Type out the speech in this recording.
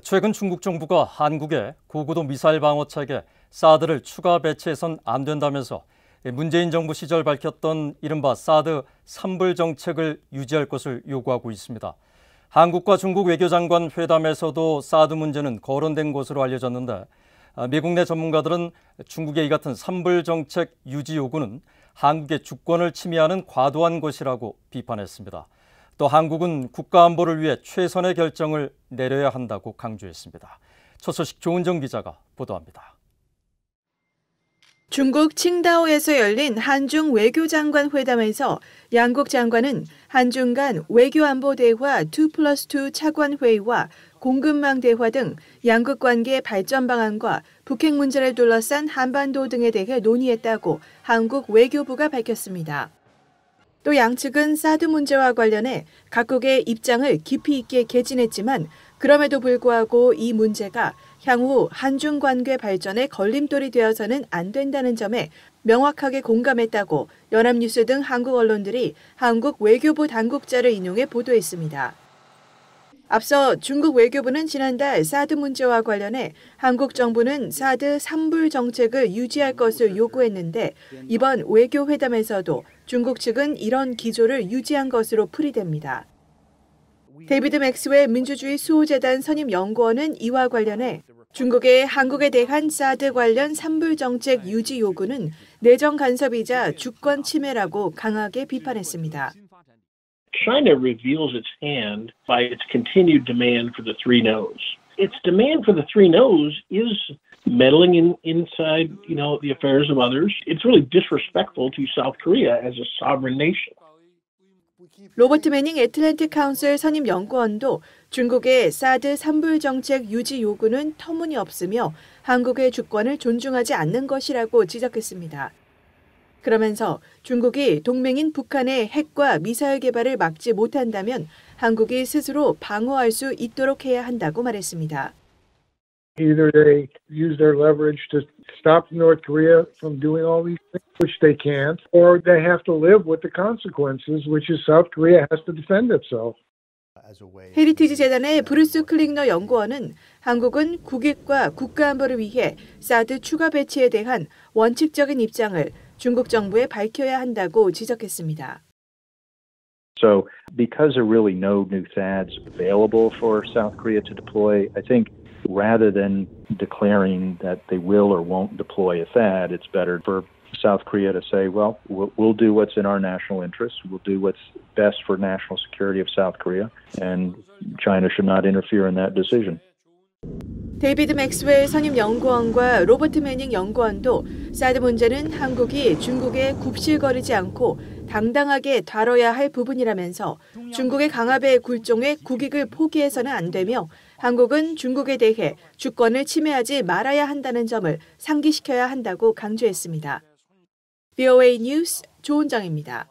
최근 중국 정부가 한국에 고고도 미사일 방어 체계 사드를 추가 배치해선 안 된다면서 문재인 정부 시절 밝혔던 이른바 사드 삼불 정책을 유지할 것을 요구하고 있습니다. 한국과 중국 외교장관 회담에서도 사드 문제는 거론된 것으로 알려졌는데 미국 내 전문가들은 중국의 이 같은 삼불 정책 유지 요구는 한국의 주권을 침해하는 과도한 것이라고 비판했습니다. 또 한국은 국가안보를 위해 최선의 결정을 내려야 한다고 강조했습니다. 첫 소식 조은정 기자가 보도합니다. 중국 칭다오에서 열린 한중 외교장관 회담에서 양국 장관은 한중 간 외교안보 대화 2+2 차관 회의와 공급망 대화 등 양국 관계 발전 방안과 북핵 문제를 둘러싼 한반도 등에 대해 논의했다고 한국 외교부가 밝혔습니다. 또 양측은 사드 문제와 관련해 각국의 입장을 깊이 있게 개진했지만 그럼에도 불구하고 이 문제가 향후 한중 관계 발전에 걸림돌이 되어서는 안 된다는 점에 명확하게 공감했다고 연합뉴스 등 한국 언론들이 한국 외교부 당국자를 인용해 보도했습니다. 앞서 중국 외교부는 지난달 사드 문제와 관련해 한국 정부는 사드 삼불 정책을 유지할 것을 요구했는데 이번 외교회담에서도 중국 측은 이런 기조를 유지한 것으로 풀이됩니다. 데이비드 맥스웰 민주주의 수호재단 선임 연구원은 이와 관련해 중국의 한국에 대한 사드 관련 삼불 정책 유지 요구는 내정 간섭이자 주권 침해라고 강하게 비판했습니다. China reveals its hand by its continued demand for the three no's. Its demand for the three no's is meddling inside, the affairs of others. It's really disrespectful to South Korea as a sovereign nation. 로버트 매닝 애틀랜틱 카운슬 선임 연구원도 중국의 사드 삼불 정책 유지 요구는 터무니없으며 한국의 주권을 존중하지 않는 것이라고 지적했습니다. 그러면서 중국이 동맹인 북한의 핵과 미사일 개발을 막지 못한다면 한국이 스스로 방어할 수 있도록 해야 한다고 말했습니다. Either they use their leverage to stop North Korea from doing all these things, which they can't, or they have to live with the consequences, which is South Korea has to defend itself. 헤리티지 재단의 브루스 클링너 연구원은 한국은 국익과 국가안보를 위해 사드 추가 배치에 대한 원칙적인 입장을 중국 정부에 밝혀야 한다고 지적했습니다. So because there are really no new THAADs available for South Korea to deploy, I think rather than declaring that they will or won't deploy a THAAD, it's better for South Korea to say, well, we'll do what's in our national interests. We'll do what's best for national security of South Korea, and China should not interfere in that decision. 데이비드 맥스웰 선임 연구원과 로버트 매닝 연구원도 사드 문제는 한국이 중국에 굽실거리지 않고 당당하게 다뤄야 할 부분이라면서 중국의 강압에 굴종해 국익을 포기해서는 안 되며 한국은 중국에 대해 주권을 침해하지 말아야 한다는 점을 상기시켜야 한다고 강조했습니다. VOA 뉴스 조은정입니다.